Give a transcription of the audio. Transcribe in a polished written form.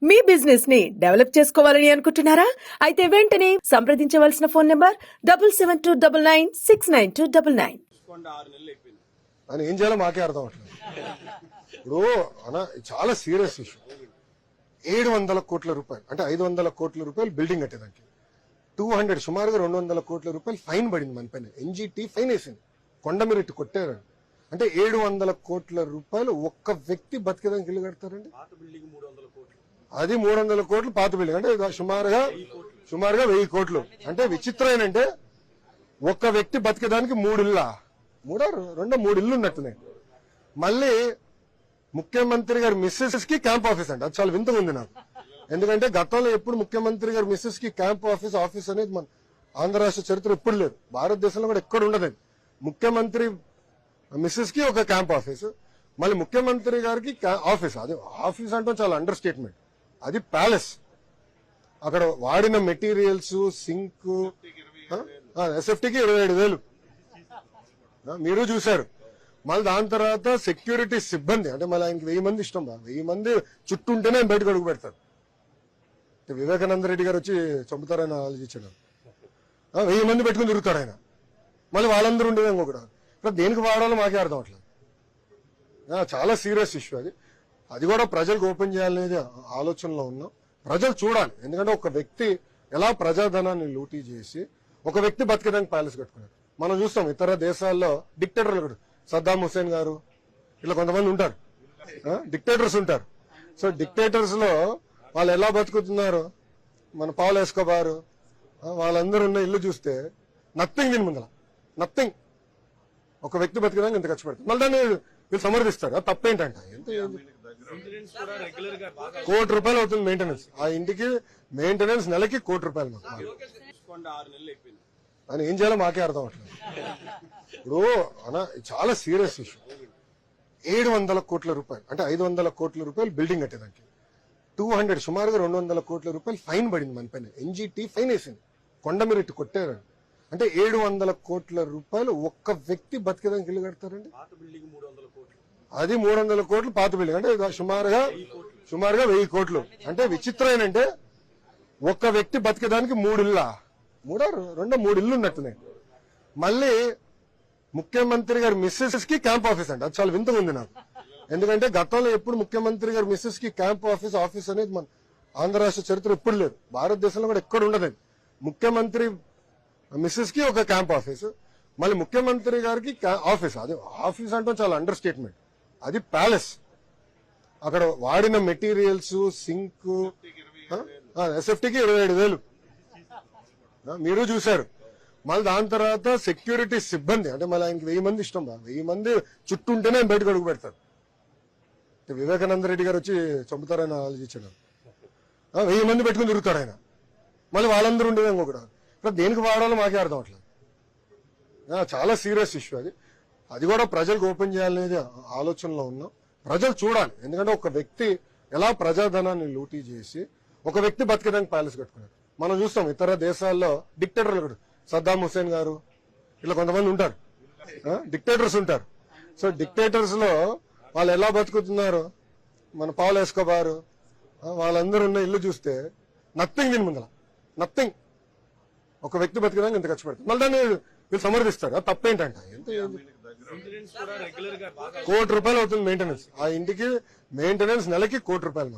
మీ business ని develop చేసుకోవాలని అనుకుంటున్నారా? అయితే వెంటనే సంప్రదించవలసిన ఫోన్ నంబర్ 7729969299. అని ఏం చేయాలో మాకే అర్థం అవట్లేదు. ఇప్పుడు అన్న చాలా సీరియస్ ఇష్యూ. 700 కోట్ల రూపాయలు అంటే 500 కోట్ల రూపాయలు బిల్డింగ్ కట్టేదానికి 200 సుమారుగా 200 కోట్ల రూపాయలు ఫైన్ పడింది మన పైన. ఎన్జిటి ఫైన్ వేసింది, కొండమిరెట్టి కొట్టారు. అంటే 700 కోట్ల రూపాయలు ఒక్క వ్యక్తి బతికేదానికి ఇల్లు కడతారండి. అది 300 కోట్లు పాత బిల్డింగ్ అంటే సుమారుగా 1000 కోట్లు. అంటే విచిత్రం ఏంటంటే ఒక్క వ్యక్తి బతికేదానికి 3 ఇల్లు ఉన్నట్టున్నాయి. మళ్ళీ ముఖ్యమంత్రి గారి మిస్సెస్ కి క్యాంప్ ఆఫీస్ అండి. అది చాలా వింతగా ఉంది నాకు. ఎందుకంటే గతంలో ఎప్పుడు ముఖ్యమంత్రి గారి మిస్సెస్ కి క్యాంప్ ఆఫీస్ అనేది మన ఆంధ్ర రాష్ట్ర చరిత్ర ఎప్పుడు లేదు, భారతదేశంలో కూడా ఎక్కడ ఉండదు. ముఖ్యమంత్రి మిస్సెస్ కి ఒక క్యాంప్ ఆఫీస్, మళ్ళీ ముఖ్యమంత్రి గారికి ఆఫీస్. అది ఆఫీస్ అంటే చాలా అండర్ స్టేట్మెంట్. అది ప్యాలెస్. అక్కడ వాడిన మెటీరియల్స్ సింక్ ఎస్ఎఫ్టీకి 27,000 మీరు చూశారు. మళ్ళీ దాని తర్వాత సెక్యూరిటీ సిబ్బంది అంటే మళ్ళీ ఆయనకి 1000 మంది ఇష్టం. 1000 మంది చుట్టూ ఉంటేనే ఆయన బయటకు అడుగు పెడతారు. వివేకానంద రెడ్డి గారు వచ్చి చంపుతారని ఆలోచించాడు. 1000 మంది పెట్టుకుని తిరుగుతారు ఆయన. మళ్ళీ వాళ్ళందరూ ఉండేది ఇంకొకటి. దేనికి వాడాలో మాకే అర్థం అవట్లేదు. చాలా సీరియస్ ఇష్యూ అది. అది కూడా ప్రజలకు ఓపెన్ చేయాలనేది ఆలోచనలో ఉన్నాం. ప్రజలు చూడాలి. ఎందుకంటే ఒక వ్యక్తి ఎలా ప్రజాధనాన్ని లూటీ చేసి ఒక వ్యక్తి బతికేదానికి ప్యాలెస్ కట్టుకున్నారు. మనం చూస్తాం ఇతర దేశాల్లో డిక్టేటర్లు కూడా, సద్దాం హుసేన్ గారు ఇలా కొంతమంది ఉంటారు, డిక్టేటర్స్ ఉంటారు. సో డిక్టేటర్స్ లో వాళ్ళు ఎలా బతుకుతున్నారు, మన పౌల్ ఎస్కోబార్ వాళ్ళందరూ ఉన్న ఇల్లు చూస్తే నథింగ్. దీని ముందర నథింగ్. ఒక వ్యక్తి బతికేదానికి ఇంత ఖర్చు పెడతారు. మళ్ళీ దాన్ని వీళ్ళు సమర్థిస్తారు. అది తప్పేంటంట. ఎంత ₹1 కోటి అవుతుంది మెయింటెనెన్స్. ఆ ఇంటికి మెయింటెనెన్స్ నెలకి ₹1 కోటి అని ఏం చేయాలో మాకే అర్థం అవట్లేదు. ఇప్పుడు అన్న చాలా సీరియస్ ఇష్యూ. 700 కోట్ల రూపాయలు అంటే 500 కోట్ల రూపాయలు బిల్డింగ్ కట్టేదానికి 200 సుమారుగా 200 కోట్ల రూపాయలు ఫైన్ పడింది మన పైన. ఎన్జిటి ఫైన్ వేసింది, కొండమిరెట్టి కొట్టారు. అంటే 700 కోట్ల రూపాయలు ఒక్క వ్యక్తి బతికేదానికి ఇల్లు కడతారండి. అది 300 కోట్లు పాత బిల్డింగ్ అంటే సుమారుగా 1000 కోట్లు. అంటే విచిత్రం ఏంటంటే ఒక్క వ్యక్తి బతికేదానికి 3 ఇల్లు ఉన్నట్టున్నాయి. మళ్ళీ ముఖ్యమంత్రి గారి మిస్సెస్ కి క్యాంప్ ఆఫీస్ అండి. అది చాలా వింతగా ఉంది నాకు. ఎందుకంటే గతంలో ఎప్పుడు ముఖ్యమంత్రి గారి మిస్సెస్ కి క్యాంప్ ఆఫీస్ అనేది మన ఆంధ్ర రాష్ట్ర చరిత్ర ఎప్పుడు లేదు, భారతదేశంలో కూడా ఎక్కడ ఉండదు. ముఖ్యమంత్రి మిస్సెస్ కి ఒక క్యాంప్ ఆఫీస్, మళ్ళీ ముఖ్యమంత్రి గారికి ఆఫీస్. అది ఆఫీస్ అంటే చాలా అండర్ స్టేట్మెంట్. అది ప్యాలెస్. అక్కడ వాడిన మెటీరియల్స్ సింక్ ఎస్ఎఫ్టీకి 27,000 మీరు చూశారు. మళ్ళీ దాని తర్వాత సెక్యూరిటీ సిబ్బంది అంటే మళ్ళీ ఆయనకి 1000 మంది ఇష్టం. 1000 మంది చుట్టూ ఉంటేనే ఆయన బయటకు అడుగు పెడతారు. వివేకానంద రెడ్డి గారు వచ్చి చంపుతారని ఆలోచించాడు. 1000 మంది పెట్టుకుని తిరుగుతారు ఆయన. మళ్ళీ వాళ్ళందరూ ఉండేది ఇంకొకటి. దేనికి వాడాలో మాకే అర్థం అవట్లేదు. చాలా సీరియస్ ఇష్యూ అది. అది కూడా ప్రజలకు ఓపెన్ చేయాలనేది ఆలోచనలో ఉన్నాం. ప్రజలు చూడాలి. ఎందుకంటే ఒక వ్యక్తి ఎలా ప్రజాధనాన్ని లూటీ చేసి ఒక వ్యక్తి బతికేదానికి ప్యాలెస్ కట్టుకున్నారు. మనం చూస్తాం ఇతర దేశాల్లో డిక్టేటర్లు కూడా, సద్దాం హుసేన్ గారు ఇలా కొంతమంది ఉంటారు, డిక్టేటర్స్ ఉంటారు. సో డిక్టేటర్స్ లో వాళ్ళు ఎలా బతుకుతున్నారు, మన పౌల్ ఎస్కోబార్ వాళ్ళందరూ ఉన్న ఇల్లు చూస్తే నథింగ్. దీని ముందర నథింగ్. ఒక వ్యక్తి బతికేదానికి ఇంత ఖర్చు పెడతారు. మళ్ళీ దాన్ని వీళ్ళు సమర్థిస్తారు. అది తప్పేంటంట. ఎంత ₹1 కోటి అవుతుంది మెయింటెనెన్స్. ఆ ఇంటికి మెయింటెనెన్స్ నెలకి ₹1 కోటి